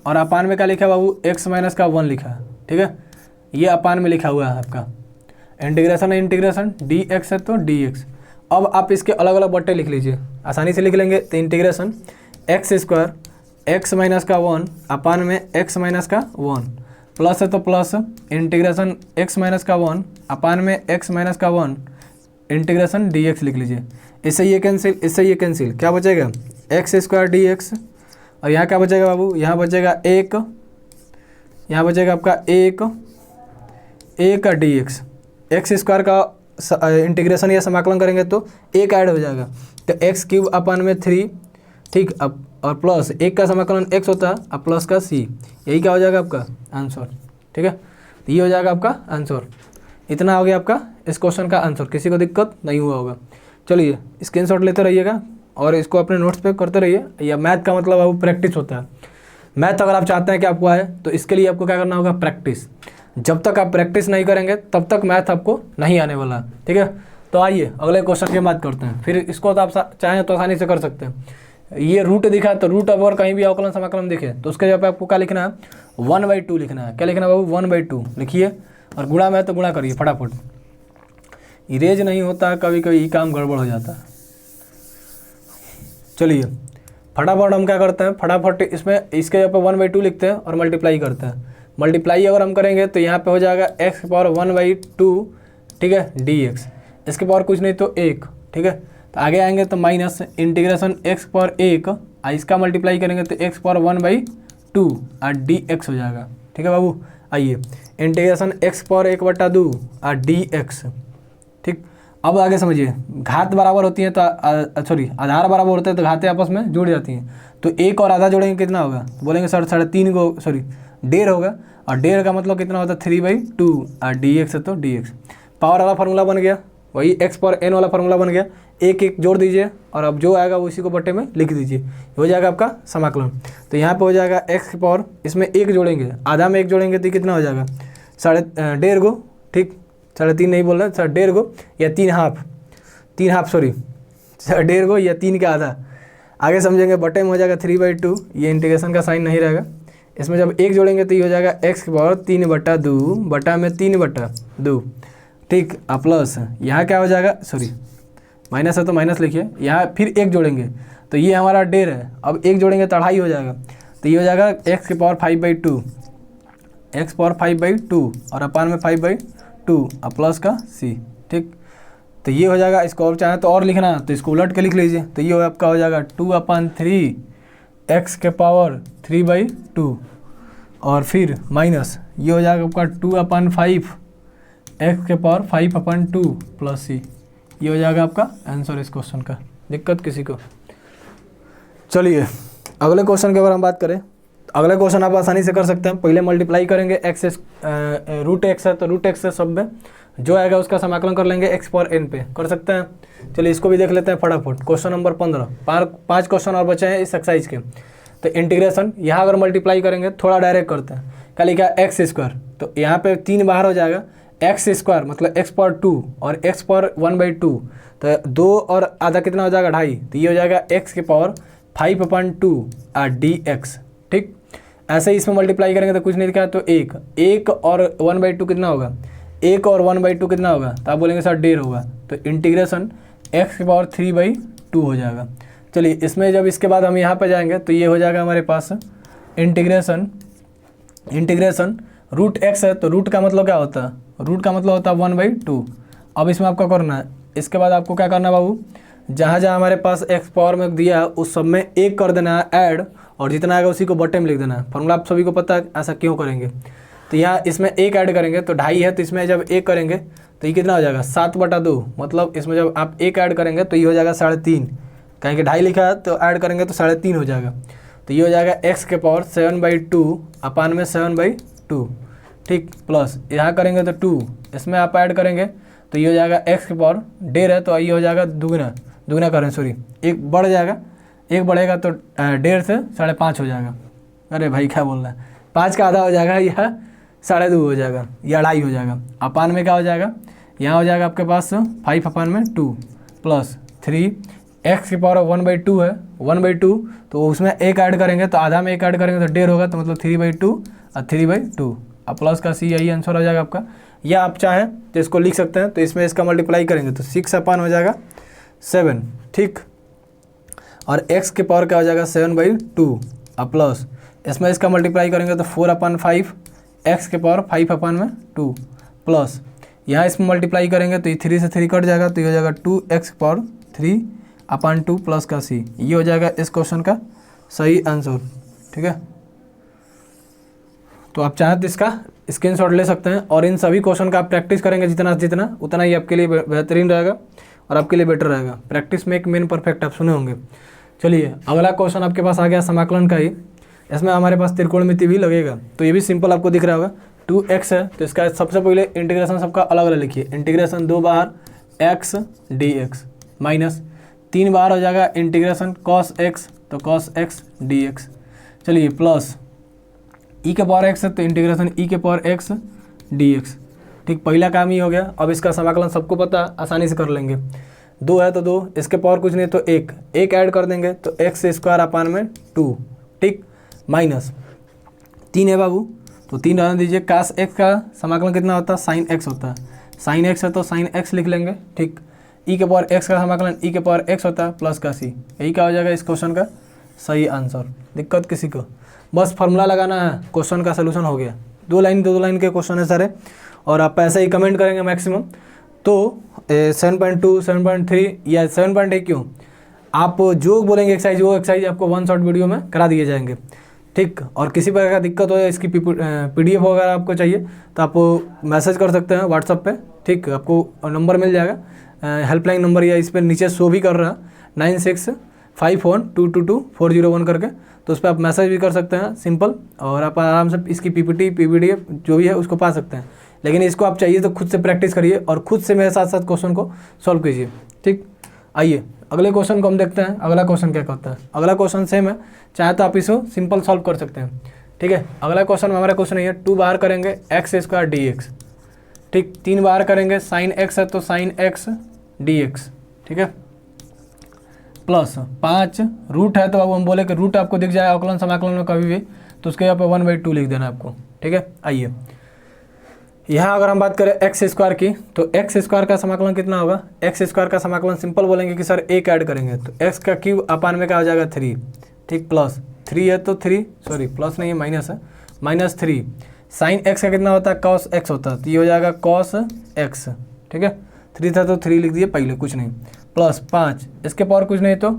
और अपान में क्या लिखा है बाबू x माइनस का 1 लिखा है। ठीक है, ये अपान में लिखा हुआ है आपका। इंटीग्रेशन है, इंटीग्रेशन dx है तो dx। अब आप इसके अलग अलग बट्टे लिख लीजिए, आसानी से लिख लेंगे। तो integration x square x minus का 1 अपान में x माइनस का 1, प्लस है तो प्लस इंटीग्रेशन x माइनस का 1 अपान में x माइनस का 1 इंटीग्रेशन dx लिख लीजिए। इससे ये कैंसिल, इससे ये कैंसिल, क्या बचेगा एक्स स्क्वायर dx, और यहाँ क्या बचेगा बाबू, यहाँ बचेगा 1, यहाँ बचेगा आपका 1 का dx। एक्स स्क्वायर का इंटीग्रेशन या समाकलन करेंगे तो 1 ऐड हो जाएगा, तो एक्स क्यूब अपान में 3। ठीक, अब और प्लस 1 का समाकलन x होता है और प्लस का c, यही क्या हो जाएगा आपका आंसर। ठीक है, तो ये हो जाएगा आपका आंसर। इतना हो गया आपका इस क्वेश्चन का आंसर, किसी को दिक्कत नहीं हुआ होगा। चलिए स्क्रीनशॉट लेते रहिएगा और इसको अपने नोट्स पे करते रहिए। या मैथ का मतलब अब प्रैक्टिस होता है। मैथ अगर आप चाहते हैं कि आपको आए तो इसके लिए आपको क्या करना होगा, प्रैक्टिस। जब तक आप प्रैक्टिस नहीं करेंगे तब तक मैथ आपको नहीं आने वाला। ठीक है, तो आइए अगले क्वेश्चन की बात करते हैं। फिर इसको तो आप चाहें तो आसानी से कर सकते हैं। ये रूट दिखा तो रूट अब और कहीं भी अवकलन समाकलन दिखे तो उसके जगह पे आपको क्या लिखना है, 1/2 लिखना है। क्या लिखना है बाबू, 1/2 लिखिए, और गुणा में तो गुणा करिए फटाफट। इरेज नहीं होता, कभी कभी काम गड़बड़ हो जाता है। चलिए फटाफट हम क्या करते हैं, फटाफट इसमें इसके जगह पे 1/2 लिखते हैं और मल्टीप्लाई करते हैं। मल्टीप्लाई अगर हम करेंगे तो यहाँ पे हो जाएगा x पावर 1/2, ठीक है, dx। इसके पावर कुछ नहीं तो 1। ठीक है, तो आगे आएंगे तो माइनस इंटीग्रेशन x पावर 1 और इसका मल्टीप्लाई करेंगे तो x पावर 1/2 और dx हो जाएगा। ठीक है बाबू, आइए इंटीग्रेशन x पावर 1/2 और dx। ठीक, अब आगे समझिए, घात बराबर होती है तो सॉरी आधार बराबर होते हैं तो घातें आपस में जुड़ जाती हैं। तो 1 और आधा जोड़ेंगे कितना होगा, तो बोलेंगे सर 3.5 को सॉरी 1.5 होगा, और 1.5 का मतलब कितना होता है 3/2 और dx है तो dx। पावर वाला फार्मूला बन गया, वही x पावर n वाला फार्मूला बन गया। एक जोड़ दीजिए और अब जो आएगा वो इसी को बट्टे में लिख दीजिए, हो जाएगा आपका समाकलन। तो यहाँ पे हो जाएगा x पावर, इसमें 1 जोड़ेंगे, आधा में 1 जोड़ेंगे तो कितना हो जाएगा 1.5 गो। ठीक, 3.5 नहीं बोल रहे, 1.5 गो या 3 हाफ सॉरी 1.5 गो या 3 का आधा। आगे समझेंगे, बटे में हो जाएगा 3/2, ये इंटीग्रेशन का साइन नहीं रहेगा। इसमें जब 1 जोड़ेंगे तो ये हो जाएगा x की पावर 3/2 बटा में 3/2। ठीक, प्लस यहाँ क्या हो जाएगा, सॉरी माइनस है तो माइनस लिखिए, यहाँ फिर एक जोड़ेंगे तो ये हमारा डेढ़ है, अब एक जोड़ेंगे तो 2.5 हो जाएगा, तो ये हो जाएगा एक्स की पावर 5/2, एक्स पावर 5/2 और अपान में 5/2 और प्लस का सी। ठीक, तो ये हो जाएगा। इसको और चाहे तो और लिखना तो इसको उलट के लिख लीजिए, तो ये आपका हो जाएगा 2/3 एक्स के पावर 3/2 और फिर माइनस ये हो जाएगा आपका 2/5 एक्स के पावर 5/2 प्लस सी। ये हो जाएगा आपका आंसर इस क्वेश्चन का। दिक्कत किसी को? चलिए अगले क्वेश्चन की अगर हम बात करें, अगले क्वेश्चन आप आसानी से कर सकते हैं। पहले मल्टीप्लाई करेंगे एक्स रूट एक्स है तो रूट एक्स से सब में जो आएगा उसका समाकलन कर लेंगे एक्स पावर एन पे, कर सकते हैं। चलिए इसको भी देख लेते हैं फटाफट। क्वेश्चन नंबर 15, 5 क्वेश्चन और बचे हैं इस एक्सरसाइज के। तो इंटीग्रेशन यहाँ अगर मल्टीप्लाई करेंगे, थोड़ा डायरेक्ट करते हैं, क्या लिखा है एक्स स्क्वायर, तो यहाँ पे 3 बाहर हो जाएगा, एक्स स्क्वायर मतलब एक्स पावर 2 और एक्स पावर 1/2, तो 2 और आधा कितना हो जाएगा 2.5, तो ये हो जाएगा एक्स के पावर 5/2 dx। ठीक, ऐसे ही इसमें मल्टीप्लाई करेंगे तो कुछ नहीं लिखा है तो 1 और 1/2 कितना होगा, 1 और 1/2 कितना होगा, तो आप बोलेंगे सर 1.5 होगा, तो इंटीग्रेशन एक्स की पावर 3/2 हो जाएगा। चलिए इसमें जब इसके बाद हम यहाँ पे जाएंगे तो ये हो जाएगा हमारे पास इंटीग्रेशन रूट एक्स है, तो रूट का मतलब क्या होता है, रूट का मतलब होता है 1/2। अब इसमें आपको करना है, इसके बाद आपको क्या करना है बाबू, जहाँ जहाँ हमारे पास एक्स पावर में दिया है उस सब में 1 कर देना है ऐड, और जितना आएगा उसी को बटे में लिख देना है। फॉर्मूला आप सभी को पता है, ऐसा क्यों करेंगे। तो यहाँ इसमें 1 ऐड करेंगे तो 2.5 है, तो इसमें जब 1 करेंगे तो ये कितना हो जाएगा 7/2, मतलब इसमें जब आप 1 ऐड करेंगे तो ये हो जाएगा 3.5, कहीं कि 2.5 लिखा है तो ऐड करेंगे तो 3.5 हो जाएगा। तो ये हो जाएगा एक्स के पावर 7/2 अपान में 7/2। ठीक, प्लस यहाँ करेंगे तो 2, इसमें आप ऐड करेंगे तो ये हो जाएगा एक्स के पावर 1.5 है, तो ये हो जाएगा दुगना करें सॉरी, 1 बढ़ जाएगा, 1 बढ़ेगा तो 1.5 से 5.5 हो जाएगा। अरे भाई क्या बोल रहा है, 5 का आधा हो जाएगा, यह 2.5 हो जाएगा, यह 2.5 हो जाएगा। अपान में क्या हो जाएगा, यहाँ हो जाएगा आपके पास 5/2 प्लस 3 एक्स की पावर 1/2 है, 1/2 तो उसमें 1 ऐड करेंगे तो आधा में 1 ऐड करेंगे तो 1.5 होगा, तो मतलब 3/2 और 3/2 और प्लस का सी, यही आंसर हो जाएगा आपका। या आप चाहें तो इसको लिख सकते हैं, तो इसमें इसका मल्टीप्लाई करेंगे तो 6 अपान हो जाएगा 7। ठीक, और x के पावर क्या हो जाएगा 7/2 और प्लस इसमें इसका मल्टीप्लाई करेंगे तो 4/5 एक्स के पावर 5/2 प्लस यहाँ इसमें मल्टीप्लाई करेंगे तो ये 3 से 3 कट जाएगा, तो ये हो जाएगा 2x के पावर 3/2 प्लस का c। ये हो जाएगा इस क्वेश्चन का सही आंसर। ठीक है, तो आप चाहें तो इसका स्क्रीनशॉट ले सकते हैं, और इन सभी क्वेश्चन का आप प्रैक्टिस करेंगे जितना उतना ही आपके लिए बेहतरीन रहेगा और आपके लिए बेटर रहेगा। प्रैक्टिस में एक मेन परफेक्ट आप सुने होंगे। चलिए अगला क्वेश्चन आपके पास आ गया समाकलन का ही। इसमें हमारे पास त्रिकोणमिति भी लगेगा, तो ये भी सिंपल आपको दिख रहा होगा। 2x है तो इसका सबसे पहले इंटीग्रेशन सबका अलग अलग लिखिए। इंटीग्रेशन 2 बार x dx माइनस 3 बार हो जाएगा इंटीग्रेशन cos x, तो cos x dx। चलिए प्लस e के पावर x है तो इंटीग्रेशन e के पावर x dx। ठीक, पहला काम ही हो गया। अब इसका समाकलन सबको पता, आसानी से कर लेंगे। 2 है तो 2, इसके पावर कुछ नहीं तो 1 ऐड कर देंगे तो एक्स स्क्वायर अपान में 2। ठीक, माइनस 3 है बाबू तो 3 रहने दीजिए। कास एक्स का समाकलन कितना होता है, साइन एक्स होता है। साइन एक्स है तो साइन एक्स लिख लेंगे। ठीक, ई के पावर एक्स का समाकलन ई के पावर एक्स होता है प्लस का सी। यही क्या हो जाएगा इस क्वेश्चन का सही आंसर। दिक्कत किसी को? बस फार्मूला लगाना है, क्वेश्चन का सोल्यूशन हो गया। 2 लाइन के क्वेश्चन है सारे, और आप ऐसे ही कमेंट करेंगे मैक्सिमम। तो 7.2, 7.3 या 7.8 क्यों, आप जो बोलेंगे एक्सरसाइज वो एक्सरसाइज आपको 1 शॉर्ट वीडियो में करा दिए जाएंगे। ठीक, और किसी प्रकार का दिक्कत हो या इसकी PDF वगैरह आपको चाहिए तो आप मैसेज कर सकते हैं व्हाट्सअप पे। ठीक, आपको नंबर मिल जाएगा, हेल्पलाइन नंबर, या इस पर नीचे शो भी कर रहा है 9651222401 करके, तो उस पर आप मैसेज भी कर सकते हैं सिंपल, और आप आराम से इसकी PDF जो भी है उसको पा सकते हैं। लेकिन इसको आप चाहिए तो खुद से प्रैक्टिस करिए और खुद से मेरे साथ साथ क्वेश्चन को सॉल्व कीजिए। ठीक, आइए अगले क्वेश्चन को हम देखते हैं। अगला क्वेश्चन क्या कहता है? अगला क्वेश्चन सेम है, चाहे तो आप इसको सिंपल सॉल्व कर सकते हैं। ठीक है, अगला क्वेश्चन में हमारा क्वेश्चन है 2 बार करेंगे एक्स स्क्वायर dx। ठीक, 3 बार करेंगे साइन एक्स है तो साइन एक्स dx। ठीक है, प्लस 5 रूट है तो अब हम बोले कि रूट आपको दिख जाए अवकलन समाकलन में कभी भी, तो उसके यहाँ पे 1/2 लिख देना आपको। ठीक है, आइए यहाँ अगर हम बात करें एक्स स्क्वायर की, तो एक्स स्क्वायर का समाकलन कितना होगा, एक्स स्क्वायर का समाकलन सिंपल बोलेंगे कि सर एक ऐड करेंगे तो एक्स का क्यूब अपान में क्या हो जाएगा 3, ठीक, प्लस 3 है तो 3, सॉरी प्लस नहीं है माइनस है, -3 साइन एक्स का कितना होता है कॉस एक्स होता है, तो ये हो जाएगा कॉस एक्स, ठीक है, 3 था तो 3 लिख दिए पहले, कुछ नहीं, प्लस 5 इसके पावर कुछ नहीं तो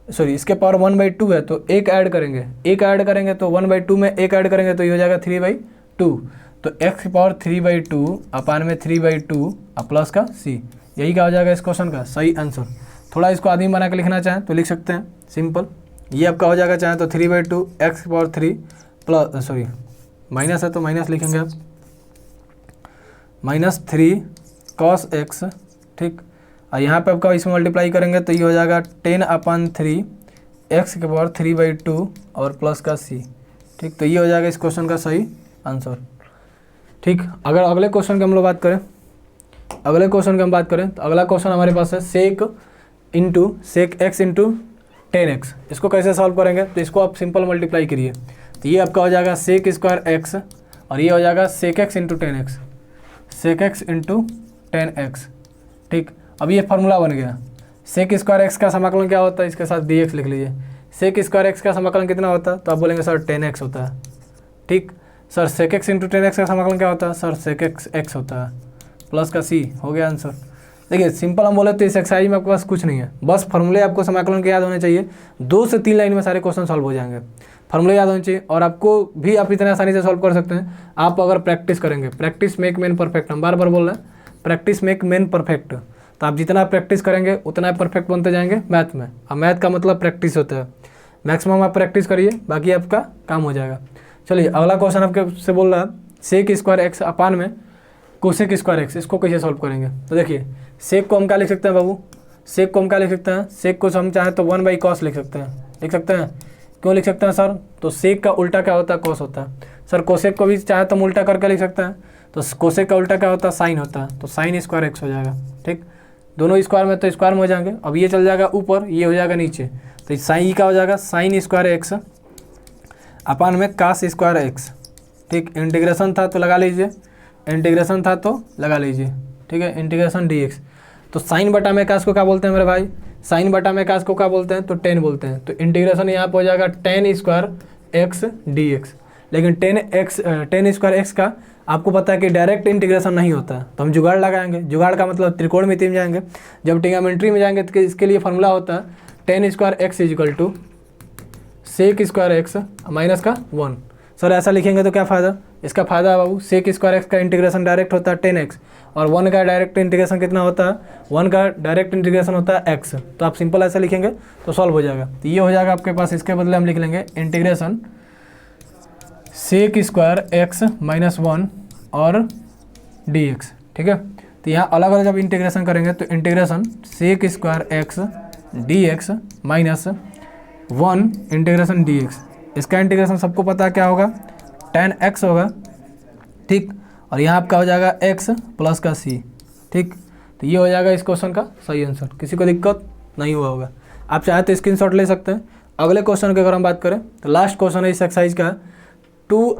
सॉरी इसके पावर 1/2 है तो एक ऐड करेंगे, एक ऐड करेंगे तो 1/2 में एक ऐड करेंगे तो ये हो जाएगा 3/2, तो एक्स की पावर 3/2 अपान में 3/2 और प्लस का सी, यही क्या हो जाएगा इस क्वेश्चन का सही आंसर। थोड़ा इसको आदमी बना के लिखना चाहें तो लिख सकते हैं सिंपल, ये आपका हो जाएगा चाहें तो 3/2 एक्स की पावर 3 प्लस सॉरी माइनस है तो माइनस लिखेंगे आप, -3 कॉस एक्स, ठीक, और यहाँ पे आपका इसमें मल्टीप्लाई करेंगे तो ये हो जाएगा 10/3 एक्स के पावर 3/2 और प्लस का सी, ठीक, तो ये हो जाएगा इस क्वेश्चन का सही आंसर, ठीक। अगर अगले क्वेश्चन की हम लोग बात करें, अगले क्वेश्चन की हम बात करें तो अगला क्वेश्चन हमारे पास है सेक एक्स इंटू 10x, इसको कैसे सॉल्व करेंगे, तो इसको आप सिंपल मल्टीप्लाई करिए तो ये आपका हो जाएगा सेक स्क्वायर एक्स और ये हो जाएगा sec x into 10x, sec x into 10x, ठीक। अब ये फार्मूला बन गया, सेक स्क्वायर एक्स का समाकलन क्या होता है, इसके साथ dx लिख लीजिए, सेक स्क्वायर एक्स का समाकलन कितना होता है, तो आप बोलेंगे सर 10x होता है, ठीक। सर सेक एक्स इंटू 10x का समाकलन क्या होता है, सर सेक एक्स होता है, प्लस का सी, हो गया आंसर। देखिए सिंपल हम बोले तो इस एक्सरसाइज में आपके पास कुछ नहीं है, बस फार्मूले आपको समाकलन के याद होने चाहिए, 2 से 3 लाइन में सारे क्वेश्चन सॉल्व हो जाएंगे, फार्मूले याद होने चाहिए और आपको भी आप इतने आसानी से सॉल्व कर सकते हैं आप अगर प्रैक्टिस करेंगे, प्रैक्टिस मेक मैन परफेक्ट, हम बार बार बोल रहे हैं प्रैक्टिस मेक मैन परफेक्ट, तो आप जितना प्रैक्टिस करेंगे उतना परफेक्ट बनते जाएंगे मैथ में, और मैथ का मतलब प्रैक्टिस होता है, मैक्सिमम आप प्रैक्टिस करिए बाकी आपका काम हो जाएगा। चलिए अगला क्वेश्चन आपके से बोल रहा है सेक स्क्वायर एक्स अपान में कोसेक स्क्वायर एक्स, इसको कैसे सॉल्व करेंगे, तो देखिए सेक को हम क्या लिख सकते हैं बाबू, सेक को हम क्या लिख सकते हैं, सेक को हम चाहें तो 1/cos लिख सकते हैं, लिख सकते हैं, क्यों लिख सकते हैं सर, तो सेक का उल्टा क्या होता है कॉस होता है, सर कोसेक को भी चाहे तो हम उल्टा करके लिख सकते हैं, तो कोसेक का उल्टा क्या होता है साइन होता है, तो साइन स्क्वायर एक्स हो जाएगा, ठीक, दोनों स्क्वायर में तो स्क्वायर में हो जाएंगे, अब ये चल जाएगा ऊपर ये हो जाएगा नीचे, तो साइन का हो जाएगा साइन स्क्वायर एक्स अपान में कास स्क्वायर एक्स, ठीक, इंटीग्रेशन था तो लगा लीजिए, इंटीग्रेशन था तो लगा लीजिए, ठीक है, इंटीग्रेशन dx, तो साइन बटा में कास को क्या बोलते हैं मेरे भाई, साइन बटा में कास को क्या बोलते हैं, तो 10 बोलते हैं, तो इंटीग्रेशन यहाँ पे हो जाएगा 10 स्क्वायर एक्स dx, लेकिन 10 स्क्वायर एक्स का आपको पता है कि डायरेक्ट इंटीग्रेशन नहीं होता है, तो हम जुगाड़ लगाएंगे, जुगाड़ का मतलब त्रिकोणमिति में जाएंगे, जब ट्रिग्नोमेट्री में जाएंगे तो इसके लिए फॉर्मूला होता है 10 square x equal to sec square x minus का 1, सर ऐसा लिखेंगे तो क्या फ़ायदा, इसका फ़ायदा है बाबू सेक स्क्वायर एक्स का इंटीग्रेशन डायरेक्ट होता है 10x और 1 का डायरेक्ट इंटीग्रेशन कितना होता है, 1 का डायरेक्ट इंटीग्रेशन होता है x, तो आप सिंपल ऐसा लिखेंगे तो सॉल्व हो जाएगा, तो ये हो जाएगा आपके पास, इसके बदले हम लिख लेंगे integration sec square x minus 1 और dx, ठीक है, तो यहाँ अलग अलग जब इंटीग्रेशन करेंगे तो integration sec square x dx minus 1 integration dx, इसका इंटीग्रेशन सबको पता है क्या होगा 10x होगा, ठीक, और यहाँ आपका हो जाएगा x प्लस का c, ठीक, तो ये हो जाएगा इस क्वेश्चन का सही आंसर, किसी को दिक्कत नहीं हुआ होगा, आप चाहे तो स्क्रीनशॉट ले सकते हैं। अगले क्वेश्चन की अगर हम बात करें तो लास्ट क्वेश्चन है इस एक्सरसाइज का 2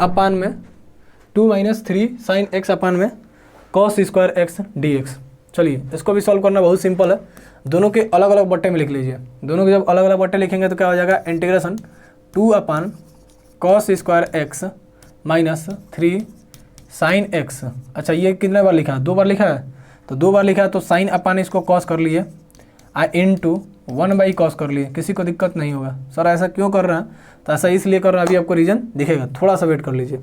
- 3 साइन एक्स अपान में कॉस स्क्वायर एक्स dx, चलिए इसको भी सॉल्व करना बहुत सिंपल है, दोनों के अलग अलग बट्टे में लिख लीजिए, दोनों के जब अलग अलग बट्टे लिखेंगे तो क्या हो जाएगा integration 2 cos square x minus 3 sine x, अच्छा ये कितने बार लिखा है, 2 बार लिखा है, तो 2 बार लिखा है तो साइन अपान इसको कॉस कर लिए इंटू 1/cos कर लिए, किसी को दिक्कत नहीं होगा, सर ऐसा क्यों कर रहे हैं, तो ऐसा इसलिए कर रहा है, अभी आपको रीजन दिखेगा, थोड़ा सा वेट कर लीजिए।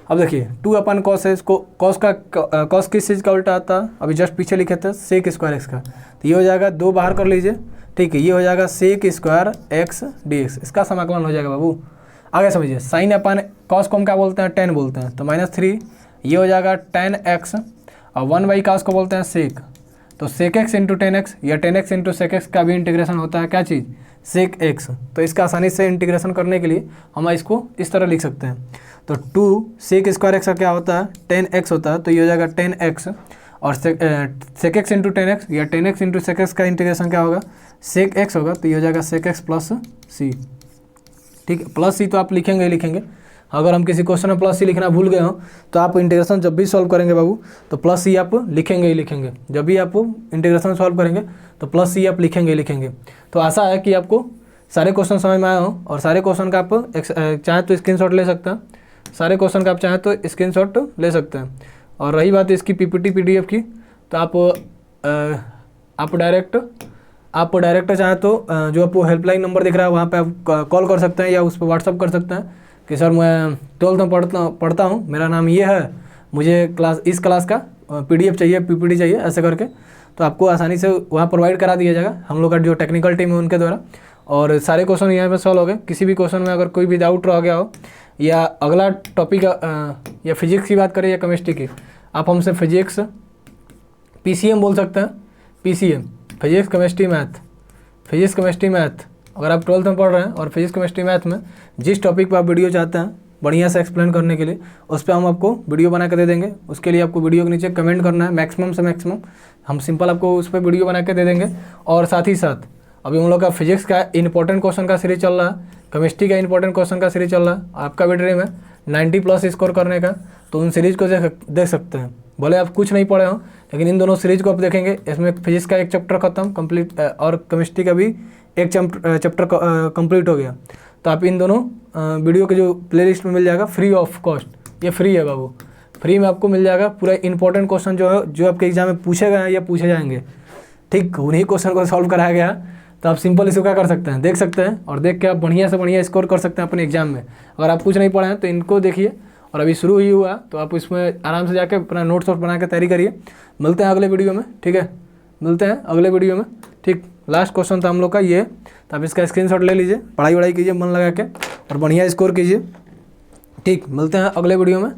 अब देखिए 2/cos है, इसको कॉस किस चीज़ का उल्टा आता है, अभी जस्ट पीछे लिखे थे सेक स्क्वायर एक्स का, तो ये हो जाएगा 2 बाहर कर लीजिए, ठीक है, ये हो जाएगा सेक स्क्वायर एक्स dx, इसका समाकलन हो जाएगा बाबू, आगे समझिए साइन अपान कॉस को हम क्या बोलते हैं 10 बोलते हैं, तो -3 ये हो जाएगा 10x और 1/cos को बोलते हैं सेक, तो सेक एक्स इंटू 10x या 10x इंटू सेक एक्स का भी इंटीग्रेशन होता है क्या चीज़ सेक एक्स, तो इसका आसानी से इंटीग्रेशन करने के लिए हम इसको इस तरह लिख सकते हैं, तो 2 सेक स्क्वायर एक्स का क्या होता है 10x होता है, तो ये हो जाएगा 10x और सेक एक्स इंटू 10x या 10x इंटू सेक एक्स का इंटीग्रेशन क्या होगा सेक एक्स होगा, तो ये हो जाएगा सेक एक्स प्लस सी, ठीक है, प्लस सी तो आप लिखेंगे ही लिखेंगे, अगर हम किसी क्वेश्चन में प्लस सी लिखना भूल गए हों तो आप इंटीग्रेशन जब भी सॉल्व करेंगे बाबू तो प्लस सी आप लिखेंगे ही लिखेंगे। जब भी आप इंटीग्रेशन सॉल्व करेंगे तो प्लस सी आप लिखेंगे ही लिखेंगे। तो आशा है कि आपको सारे क्वेश्चन समझ में आए हों और सारे क्वेश्चन का आप चाहे तो स्क्रीनशॉट ले सकते हैं, सारे क्वेश्चन का आप चाहें तो स्क्रीनशॉट ले सकते हैं। और रही बात इसकी पीपीटी पीडीएफ की, तो आप डायरेक्ट चाहें तो जो आपको हेल्पलाइन नंबर दिख रहा है वहाँ पे आप कॉल कर सकते हैं या उस पर व्हाट्सअप कर सकते हैं कि सर मैं 12th में पढ़ता हूँ, मेरा नाम ये है, मुझे इस क्लास का पीडीएफ चाहिए, पीपीटी चाहिए, ऐसे करके तो आपको आसानी से वहाँ प्रोवाइड करा दिया जाएगा हम लोग का जो टेक्निकल टीम है उनके द्वारा। और सारे क्वेश्चन यहाँ पे सॉल्व हो गए। किसी भी क्वेश्चन में अगर कोई भी डाउट रह गया हो या अगला टॉपिक या फिजिक्स की बात करें या केमिस्ट्री की, आप हमसे फिजिक्स पीसीएम बोल सकते हैं, पीसीएम फिजिक्स केमिस्ट्री मैथ। अगर आप 12th में पढ़ रहे हैं और फिजिक्स केमिस्ट्री मैथ में जिस टॉपिक पर आप वीडियो चाहते हैं बढ़िया से एक्सप्लेन करने के लिए, उस पर हम आपको वीडियो बना के दे देंगे। उसके लिए आपको वीडियो के नीचे कमेंट करना है, मैक्सिमम से मैक्सिमम हम सिंपल आपको उस पर वीडियो बना के दे देंगे। और साथ ही साथ अभी हम लोग का फिजिक्स का इंपॉर्टेंट क्वेश्चन का सीरीज चल रहा है, केमिस्ट्री का इंपॉर्टेंट क्वेश्चन का सीरीज चल रहा है। आपका भी ड्रीम है 90+ स्कोर करने का, तो उन सीरीज को देख सकते हैं। भले आप कुछ नहीं पढ़े हों लेकिन इन दोनों सीरीज को आप देखेंगे, इसमें फिजिक्स का एक चैप्टर खत्म कंप्लीट और केमिस्ट्री का भी एक चैप्टर कंप्लीट हो गया। तो आप इन दोनों वीडियो के जो प्लेलिस्ट में मिल जाएगा फ्री ऑफ कॉस्ट, ये फ्री है बाबू, फ्री में आपको मिल जाएगा पूरा इंपॉर्टेंट क्वेश्चन जो आपके एग्जाम में पूछे गए हैं या पूछे जाएंगे, ठीक उन्हीं क्वेश्चन को सॉल्व कराया गया। तो आप सिंपल इसको क्या कर सकते हैं, देख सकते हैं और देख के आप बढ़िया से बढ़िया स्कोर कर सकते हैं अपने एग्जाम में। अगर आप कुछ नहीं पढ़े हैं तो इनको देखिए, और अभी शुरू ही हुआ तो आप इसमें आराम से जाके अपना नोट्स बना के तैयारी करिए। मिलते हैं अगले वीडियो में, ठीक है, मिलते हैं अगले वीडियो में, ठीक। लास्ट क्वेश्चन था हम लोग का ये, तो आप इसका स्क्रीनशॉट ले लीजिए, पढ़ाई कीजिए मन लगा के और बढ़िया स्कोर कीजिए, ठीक। मिलते हैं अगले वीडियो में।